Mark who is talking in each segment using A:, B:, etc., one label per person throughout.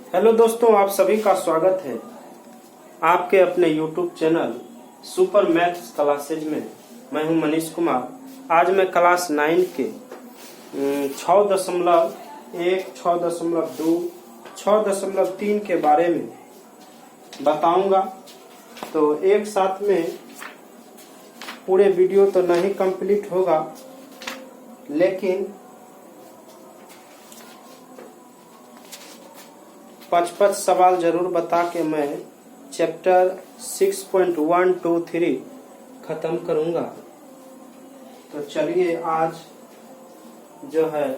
A: Hello दोस्तों, आप सभी का स्वागत है आपके अपने YouTube channel super maths classes में। मैं हूं मनीष कुमार। आज मैं क्लास 9 के 6.1, 6.2, 6.3 के बारे में बताऊंगा। तो एक साथ में पूरे वीडियो तो नहीं कंप्लीट होगा, लेकिन 55 सवाल जरूर बता के मैं चैप्टर 6.123 खत्म करूंगा। तो चलिए, आज जो है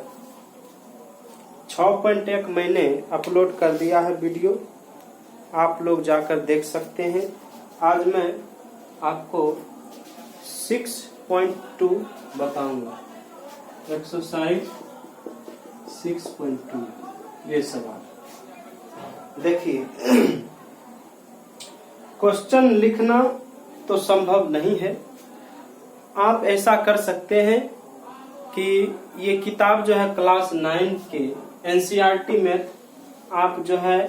A: 6.1 मैंने अपलोड कर दिया है वीडियो, आप लोग जाकर देख सकते हैं। आज मैं आपको 6.2 बताऊंगा, एक्सरसाइज 6.2 ये सवाल। देखिए, क्वेश्चन लिखना तो संभव नहीं है। आप ऐसा कर सकते हैं कि ये किताब जो है क्लास 9 के एनसीईआरटी मैथ आप जो है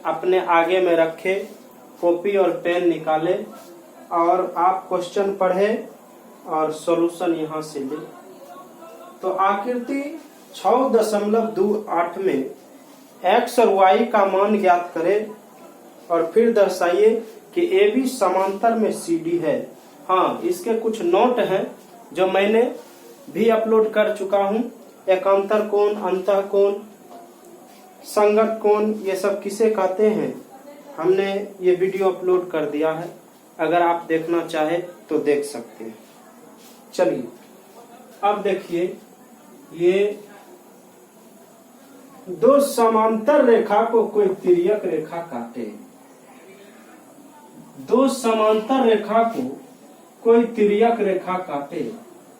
A: अपने आगे में रखे, कॉपी और पेन निकाले और आप क्वेश्चन पढ़े और सॉल्यूशन यहाँ से ले। तो आकृति 6.28 में एक्स और वाई का मान ज्ञात करें और फिर दर्शाइए कि ए बी समांतर में सी डी है। हाँ, इसके कुछ नोट हैं जो मैंने भी अपलोड कर चुका हूँ। एकांतर कोण, अंतः कोण, संगत कोण, ये सब किसे कहते हैं, हमने ये वीडियो अपलोड कर दिया है। अगर आप देखना चाहे तो देख सकते हैं। चलिए, अब देखिए, ये दो समांतर रेखा को कोई तिर्यक रेखा काटे। दो समांतर रेखा को कोई तिर्यक रेखा काटे,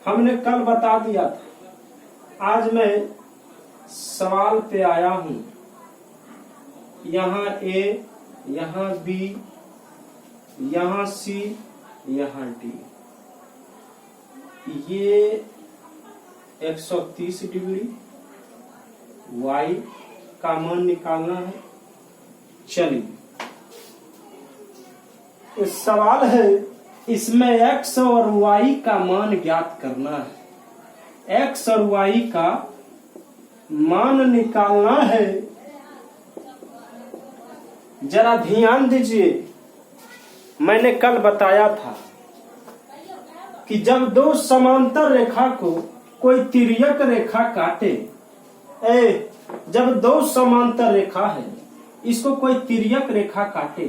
A: हमने कल बता दिया था। आज मैं सवाल पे आया हूं। यहाँ ए, यहाँ बी, यहाँ सी, यहाँ डी। ये 130 डिग्री y का मान निकालना है। चलिए, इस सवाल है, इसमें x और y का मान ज्ञात करना है। x और y का मान निकालना है। जरा ध्यान दीजिए, मैंने कल बताया था कि जब दो समांतर रेखा को कोई तिर्यक रेखा काटे, जब दो समांतर रेखा है, इसको कोई तिर्यक रेखा काटे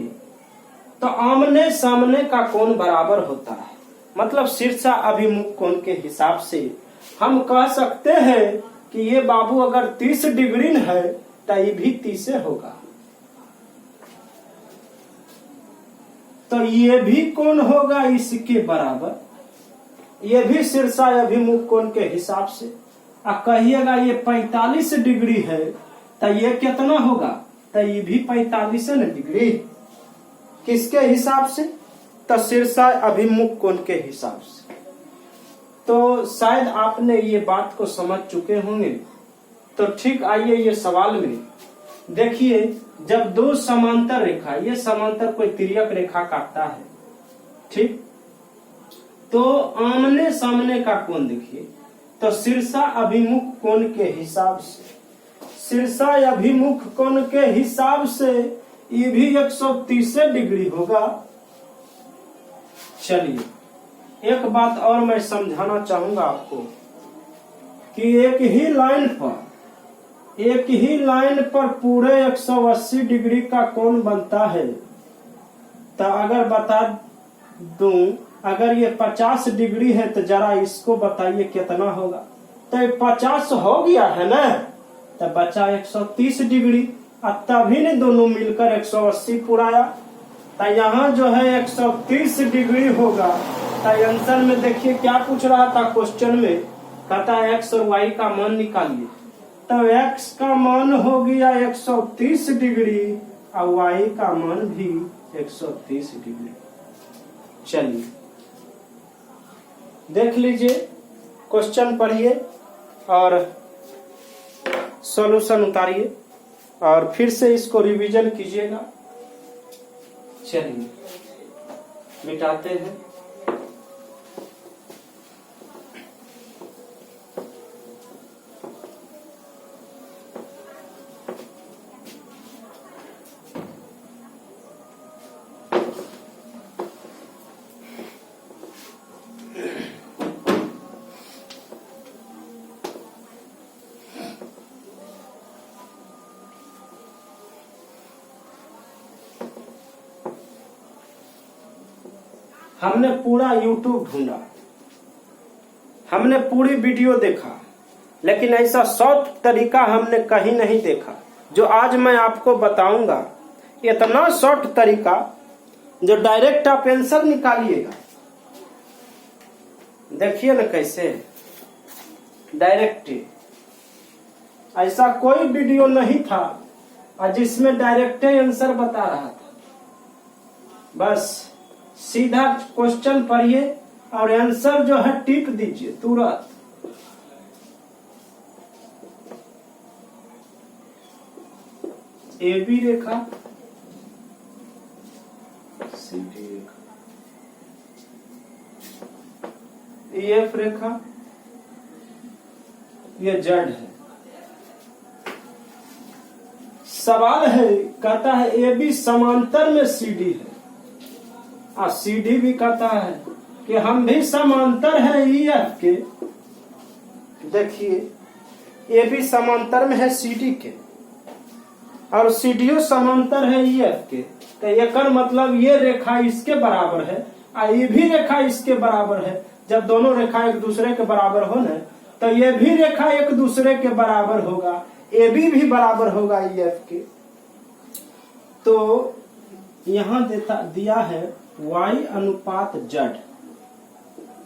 A: तो आमने सामने का कोण बराबर होता है। मतलब शीर्षा अभिमुख कोण के हिसाब से हम कह सकते हैं कि ये बाबू अगर 30 डिग्री है तो ये भी 30 होगा। तो ये भी कोण होगा इसके बराबर, ये भी शीर्षा अभिमुख कोण के हिसाब से। कहिएगा ये 45 डिग्री है तो ये कितना होगा, तो ये भी 45 डिग्री। किसके हिसाब से? तो शीर्षा अभिमुख कोण के हिसाब से। तो शायद आपने ये बात को समझ चुके होंगे। तो ठीक, आइए ये सवाल में देखिए, जब दो समांतर रेखा, ये समांतर कोई तिर्यक रेखा काटता है, ठीक, तो आमने सामने का कोण देखिए, तो शीर्षा अभिमुख कोण के हिसाब से, शीर्षा अभिमुख कोण के हिसाब से ये भी 130 डिग्री होगा। चलिए, एक बात और मैं समझाना चाहूंगा आपको कि एक ही लाइन पर पूरे 180 डिग्री का कोण बनता है। तो अगर बता दूं, अगर ये 50 डिग्री है तो जरा इसको बताइए कितना होगा। तो 50 हो गया है ना, तो बचा 130 डिग्री। तभी ने दोनों मिलकर 180 पुराया। तो यहाँ जो है 130 डिग्री होगा। तो आंसर में देखिए क्या पूछ रहा था क्वेश्चन में, कहता है एक्स और वाई का मान निकालिए। तो एक्स का मान हो गया 130 डिग्री और वाई का मान भी 130 डिग्री। चलिए, देख लीजिए, क्वेश्चन पढ़िए और सॉल्यूशन उतारिए। और फिर से इसको रिवीजन कीजिएगा। चलिए मिटाते हैं। हमने पूरा YouTube ढूंढा, हमने पूरी वीडियो देखा, लेकिन ऐसा शॉर्ट तरीका हमने कहीं नहीं देखा जो आज मैं आपको बताऊंगा। इतना शॉर्ट तरीका जो डायरेक्ट आप आंसर निकालिएगा। देखिए ना कैसे डायरेक्ट, ऐसा कोई वीडियो नहीं था जिसमें डायरेक्ट आंसर बता रहा था। बस सीधा क्वेश्चन पढ़िए और आंसर जो है टिक दीजिए तुरंत। ए बी रेखा, सी डी रेखा, एफ रेखा, ये जेड है। सवाल है, कहता है ए बी समांतर में सी डी है, और सी डी भी कहता है कि हम भी समांतर है ई एफ के। देखिए ए बी समांतर में है सी डी के और सी डी समांतर है ई एफ के, तो एकर मतलब ये रेखा इसके बराबर है और ये भी रेखा इसके बराबर है। जब दोनों रेखा एक दूसरे के बराबर हो न, तो ये भी रेखा एक दूसरे के बराबर होगा, ए बी भी बराबर होगा ई एफ के। तो यहाँ दिया है y अनुपात z,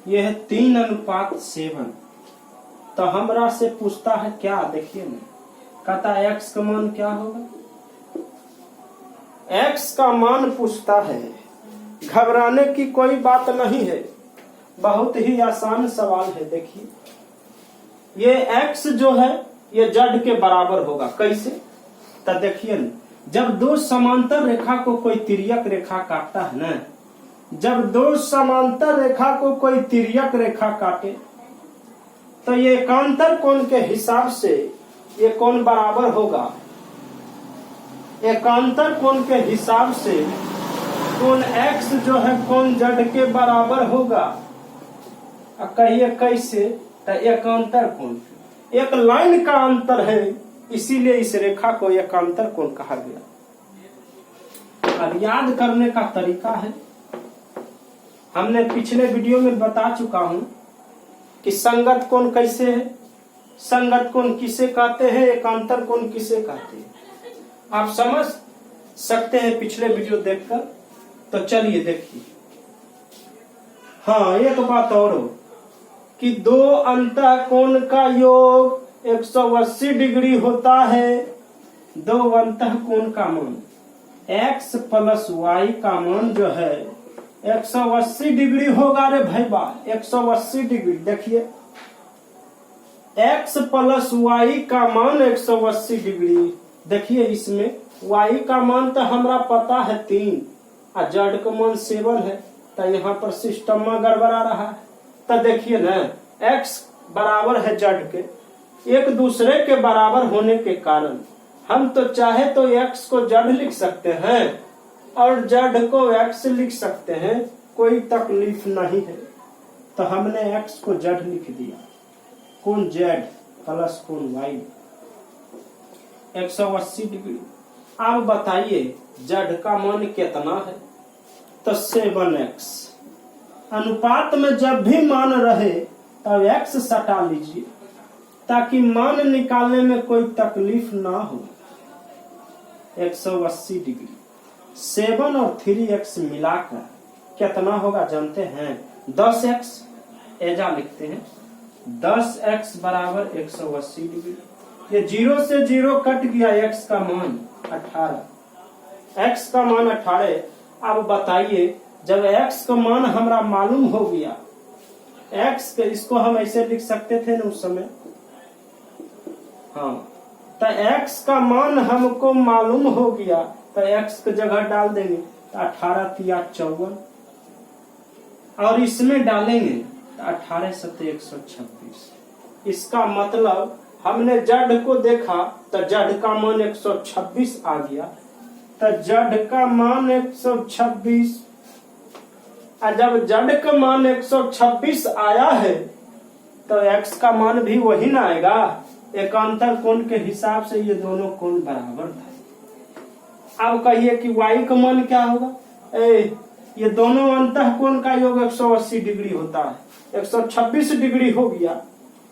A: यह है 3:7। तो हमरा से पूछता है क्या, देखिए ना, कहता है x का मान क्या होगा। x का मान पूछता है, घबराने की कोई बात नहीं है, बहुत ही आसान सवाल है। देखिए ये x जो है ये z के बराबर होगा। कैसे, तो देखिए ना, जब दो समांतर रेखा को कोई तिर्यक रेखा काटता है ना, जब दो समांतर रेखा को कोई तिर्यक रेखा काटे, तो ये एकांतर कोण के हिसाब से ये कोण बराबर होगा। एकांतर कोण के हिसाब से कोण x जो है कोण z के बराबर होगा। कहिए कैसे, तो एकांतर कोण, एक लाइन का अंतर है, इसीलिए इस रेखा को एकांतर कोण कहा गया। अब याद करने का तरीका है, हमने पिछले वीडियो में बता चुका हूं कि संगत कोण कैसे है, संगत कोण किसे कहते हैं, एकांतर कोण किसे कहते हैं। आप समझ सकते हैं पिछले वीडियो देखकर। तो चलिए देखिए। हाँ, एक बात और हो कि दो अंतः कोण का योग 180 डिग्री होता है। दो अंतः कोण का मान x प्लस y का मान जो है 180 डिग्री होगा। रे भाई बा, 180 डिग्री। देखिए x प्लस y का मान 180 डिग्री। देखिए इसमें y का मान तो हमरा पता है 3 और z का मान 7 है, तो यहाँ पर सिस्टम में गड़बड़ा रहा है। तो देखिए ना, x बराबर है z के, एक दूसरे के बराबर होने के कारण हम तो चाहे तो x को z लिख सकते हैं और z को x लिख सकते हैं, कोई तकलीफ नहीं है। तो हमने x को z लिख दिया, कोण z प्लस कोण y 180 डिग्री। अब बताइए z का मान कितना है, तो 7x। अनुपात में जब भी मान रहे तब x सटा लीजिए ताकि मान निकालने में कोई तकलीफ ना हो। 180 डिग्री 7 और 3x मिलाकर कितना होगा जानते हैं, 10x। एजा लिखते हैं 10x बराबर 180 डिग्री। ये 0 से 0 कट गया, x का मान 18। x का मान 18। अब बताइए जब x का मान हमरा मालूम हो गया, x के इसको हम ऐसे लिख सकते थे ना उस समय। हाँ, तो x का मान हमको मालूम हो गया, तो x की जगह डाल देंगे तो 18 तिया 54, और इसमें डालेंगे तो 18 सत्ते 126। इसका मतलब हमने जड़ को देखा तो जड़ का मान 126 आ गया, तो जड़ का मान 126, और जब जड़ का मान 126 आया है तो x का मान भी वही ना आएगा। एकांतर कोण के हिसाब से ये दोनों कोण बराबर था। अब कहिए कि y का मान क्या होगा? ये दोनों अंतः कोण का योग 180 डिग्री होता है, 126 डिग्री हो गया,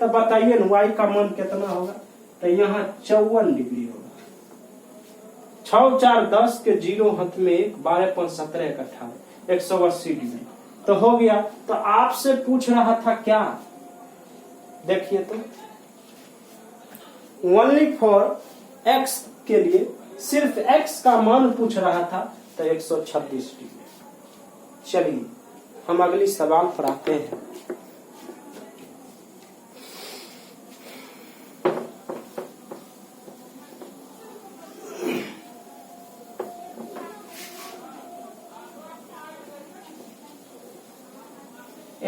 A: तो बताइए न y का मान कितना होगा? तो यहाँ 54 डिग्री होगा। 6 4 10 के 0 हाथ में 1, 12 5 17 18, 180 डिग्री तो हो गया। तो आपसे पूछ रहा था क्या, देखिए तो ओनली फॉर x के लिए सिर्फ x का मान पूछ रहा था, तो 126 डिग्री। चलिए हम अगली सवाल पर आते हैं।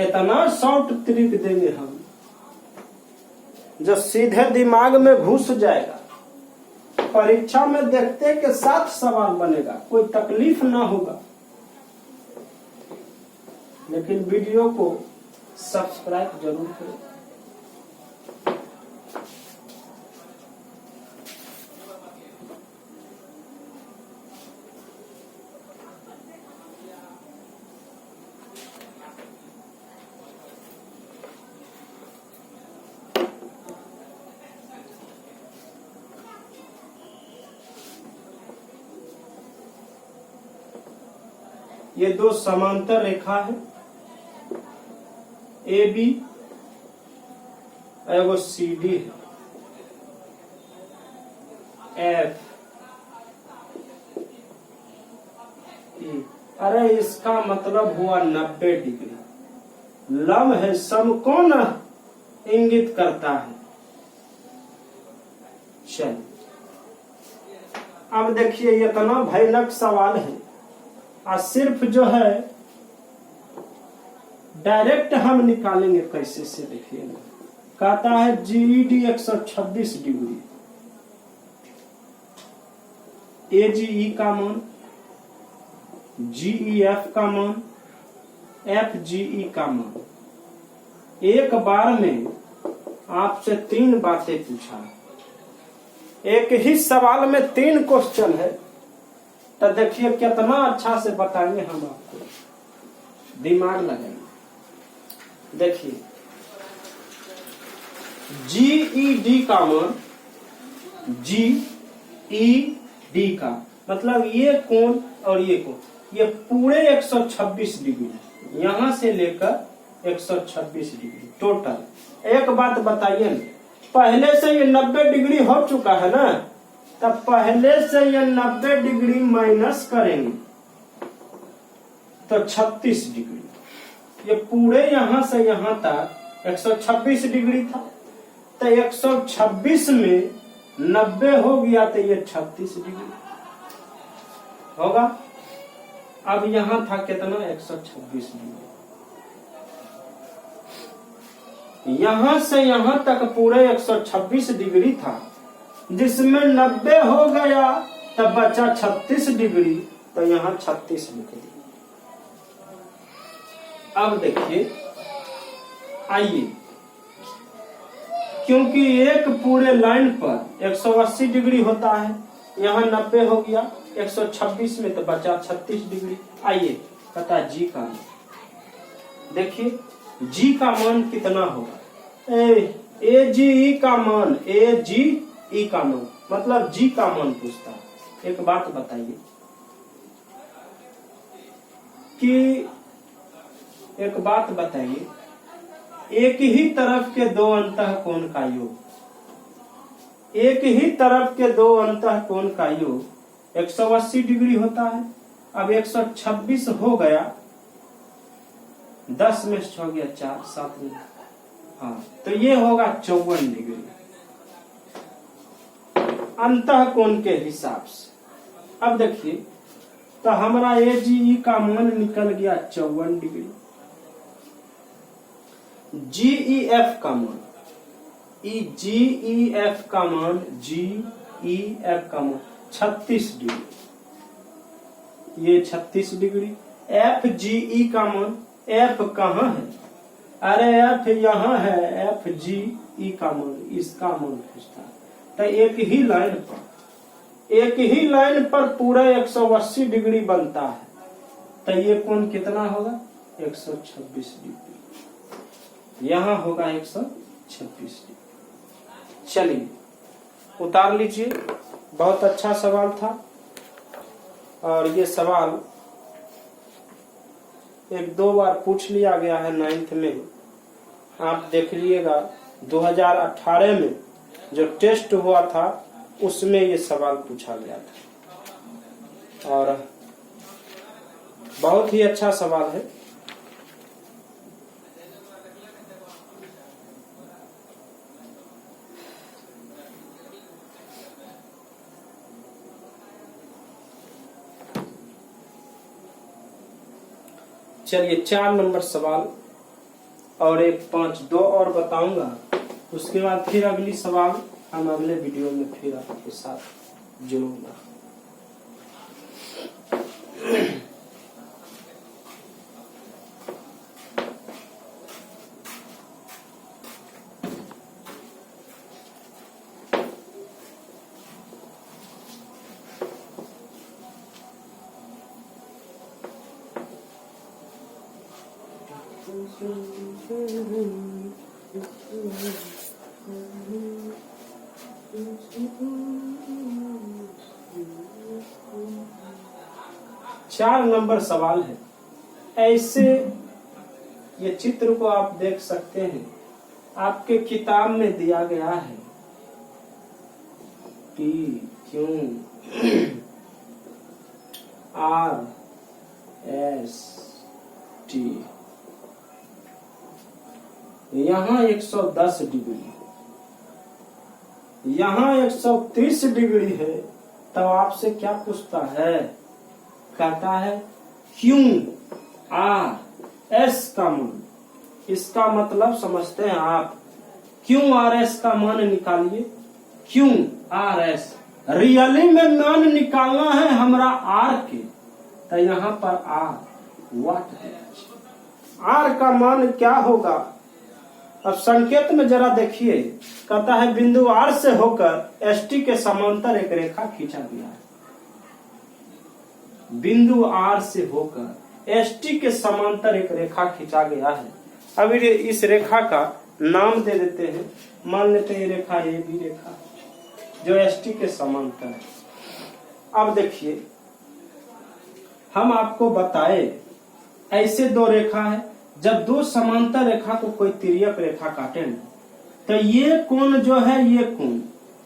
A: इतना शॉर्ट ट्रिक देंगे हम जो सीधे दिमाग में घुस जाएगा, परीक्षा में देखते के साथ सवाल बनेगा, कोई तकलीफ ना होगा। लेकिन वीडियो को सब्सक्राइब जरूर करें। ये दो समांतर रेखा है, ए बी, एगो सी डी है, एफ ई। अरे इसका मतलब हुआ 90 डिग्री। लंब है, समकोण इंगित करता है। चलिए अब देखिए, ये इतना भयानक सवाल है, और सिर्फ जो है डायरेक्ट हम निकालेंगे कैसे से, देखिए कहता है GED 126 डिग्री, AGE का मान, GEF का मान, FGE का मान। एक बार में आपसे 3 बातें पूछा, एक ही सवाल में 3 क्वेश्चन है, तो देखिए कितना अच्छा से बताएंगे हम आपको, दिमाग लगाएंगे। देखिए GED का मान, GED का मतलब ये कोण और ये कोण, ये पूरे 126 डिग्री, यहां से लेकर 126 डिग्री टोटल। एक बात बताइए ना, पहले से ये 90 डिग्री हो चुका है ना, तब पहले से ये 90 डिग्री माइनस करेंगे तो 36 डिग्री। ये पूरे यहां से यहां तक 126 डिग्री था, तो 126 में 90 हो गया तो ये 36 डिग्री होगा। अब यहां था कितना, 126 डिग्री। यहां से यहां तक पूरे 126 डिग्री था, जिसमें 90 हो गया तब बचा 36 डिग्री, तो यहाँ 36 लिख दिया। अब देखिए, आइए, क्योंकि एक पूरे लाइन पर 180 डिग्री होता है, यहाँ 90 हो गया, 126 में तो बचा 36 डिग्री। आइए पता जी का मान, देखिए जी का मान कितना होगा, AGE का मान, AGE का मान मतलब जी का मान पूछता है। एक बात बताइए कि एक ही तरफ के दो अंतः कोण का योग, एक ही तरफ के दो अंतः कोण का योग 180 डिग्री होता है। अब 126 हो गया, 10 में 6 गया 4, 7 में, हाँ, तो ये होगा 54 डिग्री। अंतः कोण के हिसाब से। अब देखिए, तो हमारा AGE का मान निकल गया 54 डिग्री। GEF का मान, GEF का मान 36 डिग्री, ये 36 डिग्री। FGE का मान, F कहाँ है? अरे F यहाँ है, FGE का मान, इसका मान पूछता है। तो एक ही लाइन पर पूरा 180 डिग्री बनता है। तो ये कोण कितना होगा? 126 डिग्री। यहाँ होगा 126 डिग्री। चलिए उतार लीजिए। बहुत अच्छा सवाल था, और ये सवाल 1-2 बार पूछ लिया गया है 9th में। आप देख लीजिएगा 2018 में जो टेस्ट हुआ था उसमें ये सवाल पूछा गया था, और बहुत ही अच्छा सवाल है। चलिए 4 नंबर सवाल और एक 5 और बताऊंगा, उसके बाद फिर अगली सवाल हम अगले वीडियो में फिर आपके साथ जुड़ूंगा। चार नंबर सवाल है। ऐसे ये चित्र को आप देख सकते हैं, आपके किताब में दिया गया है P Q R S T, यहाँ 110 डिग्री, यहाँ 130 डिग्री है। तब आपसे क्या पूछता है? कहता है QRS का मान। इसका मतलब समझते हैं आप? QRS का मान निकालिए। QRS रियली में मान निकालना है हमरा R के, तो यहाँ पर R वाट है। R का मान क्या होगा? अब संकेत में जरा देखिए, कहता है बिंदु R से होकर ST के समांतर एक रेखा खींचा गया है। बिंदु R से होकर ST के समांतर एक रेखा खींचा गया है। अब इस रेखा का नाम दे देते हैं। मान लेते हैं ये रेखा AB रेखा जो ST के समांतर है। अब देखिए, हम आपको बताए ऐसे 2 रेखा है। जब 2 समांतर रेखा को कोई तिर्यक रेखा काटे न, तो ये कोण जो है, ये कोण,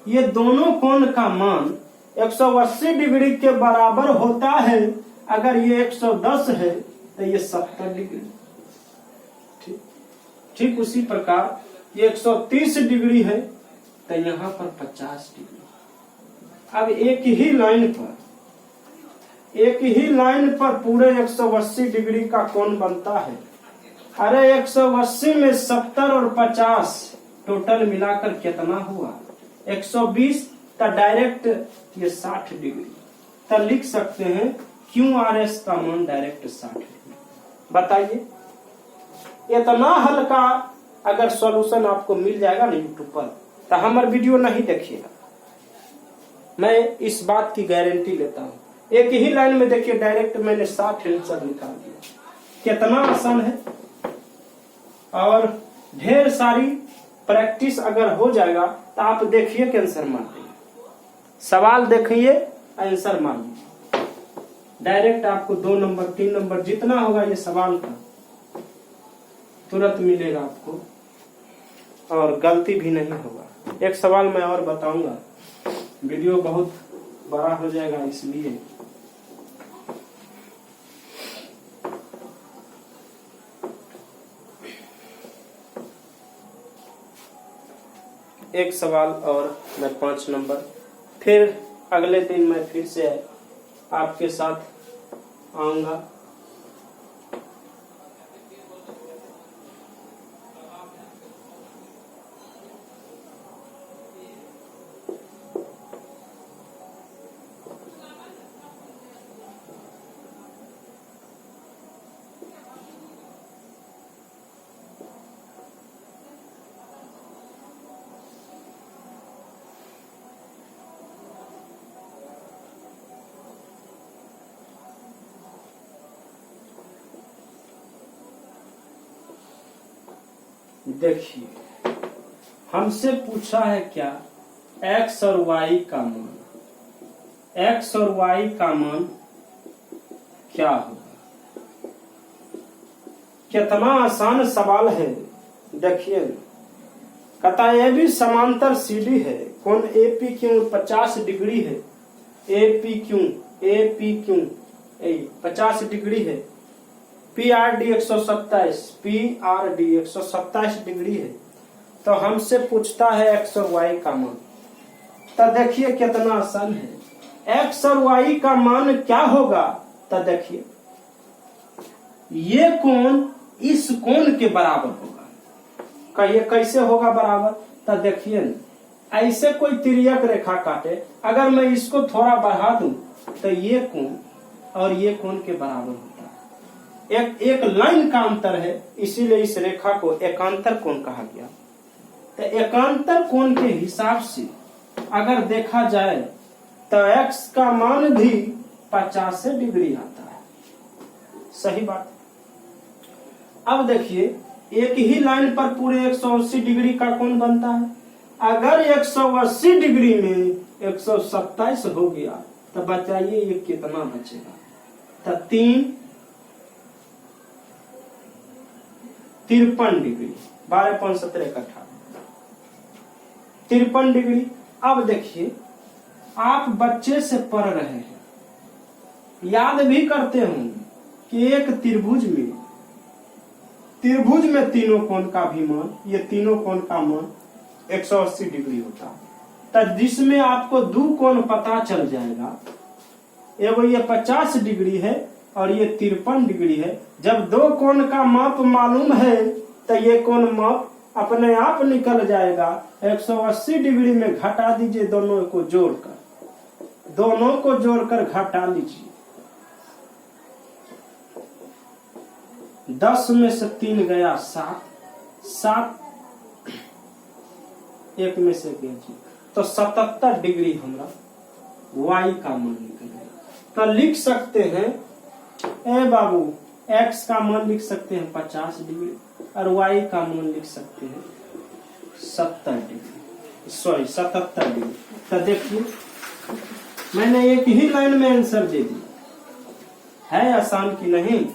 A: ये दोनों कोण का मान 180 डिग्री के बराबर होता है। अगर ये 110 है तो ये 70 डिग्री। ठीक उसी प्रकार ये 130 डिग्री है तो यहाँ पर 50 डिग्री। अब एक ही लाइन पर पूरे 180 डिग्री का कोण बनता है। अरे 180 में 70 और 50 टोटल मिलाकर कितना हुआ? 120। तो डायरेक्ट ये 60 डिग्री। तो लिख सकते हैं QRS का मान डायरेक्ट 60 डिग्री। बताइए, इतना हल्का अगर सॉल्यूशन आपको मिल जाएगा ना यूट्यूब पर, तो हमारा वीडियो नहीं देखिएगा। मैं इस बात की गारंटी लेता हूँ। एक ही लाइन में देखिए, डायरेक्ट मैंने 60 आंसर निकाल दिया। कितना आसान है। और ढेर सारी प्रैक्टिस अगर हो जाएगा तो आप देखिए कि आंसर मार देंगे। सवाल देखिए, आंसर मारिए। डायरेक्ट आपको 2 नंबर 3 नंबर जितना होगा ये सवाल का तुरंत मिलेगा आपको, और गलती भी नहीं होगा। एक सवाल मैं और बताऊंगा, वीडियो बहुत बड़ा हो जाएगा इसलिए। एक सवाल और मैं 5 नंबर फिर अगले दिन मैं फिर से आपके साथ आऊंगा। देखिए हमसे पूछा है क्या, x और y का मान, x और y का मान क्या होगा। कितना आसान सवाल है। देखिए कहता है ये भी समांतर सीडी है, कोण APQ 50 डिग्री है, APQ 50 डिग्री है, PRD 127 डिग्री है। तो हमसे पूछता है x और y का मान। तो देखिए कितना आसान है। x और y का मान क्या होगा, तो देखिए ये कोण इस कोण के बराबर होगा। कहिए कैसे होगा बराबर, तो देखिए ऐसे कोई तिर्यक रेखा काटे, अगर मैं इसको थोड़ा बढ़ा दूं तो ये कोण और ये कोण के बराबर होता है। एक लाइन का अंतर है, इसीलिए इस रेखा को एकांतर कोण कहा गया। तो एकांतर कोण के हिसाब से अगर देखा जाए तो x का मान भी 50 डिग्री आता है। सही बात। अब देखिए एक ही लाइन पर पूरे 180 डिग्री का कोण बनता है। अगर 180 डिग्री में 127 हो गया तो बताइए ये कितना बचेगा। तो 53 डिग्री, 12.17 इकट्ठा 53 डिग्री। अब देखिए आप बच्चे से पढ़ रहे हैं, याद भी करते होंगे कि एक त्रिभुज में तीनों कोण का भी मान, ये तीनों कोण का मान 180 डिग्री होता है। तो जिसमें आपको दो कोण पता चल जाएगा, एगो ये 50 डिग्री है और ये 53 डिग्री है। जब दो कोण का माप मालूम है तो ये कोण माप अपने आप निकल जाएगा। 180 डिग्री में घटा दीजिए, दोनों को जोड़कर घटा लीजिए। 10 में से 3 गया 7 एक में से गया, तो 77 डिग्री हमारा y का मान निकलेगा। तो लिख सकते हैं ए बाबू, x का मान लिख सकते हैं 50 डिग्री और y का मान लिख सकते हैं 77 डिग्री। तो देखिए मैंने एक ही लाइन में आंसर दे दिया, है आसान कि नहीं।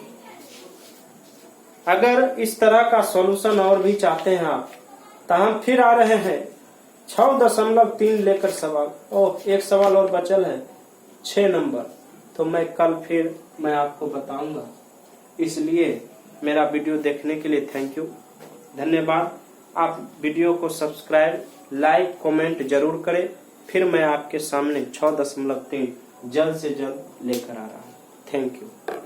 A: अगर इस तरह का सॉल्यूशन और भी चाहते हैं आप, तो हम फिर आ रहे हैं 6.3 लेकर सवाल। एक सवाल और बचल है 6 नंबर, तो मैं कल फिर मैं आपको बताऊंगा। इसलिए मेरा वीडियो देखने के लिए थैंक यू, धन्यवाद। आप वीडियो को सब्सक्राइब, लाइक, कमेंट जरूर करें। फिर मैं आपके सामने 6.3 जल्द से जल्द लेकर आ रहा हूँ। Thank you.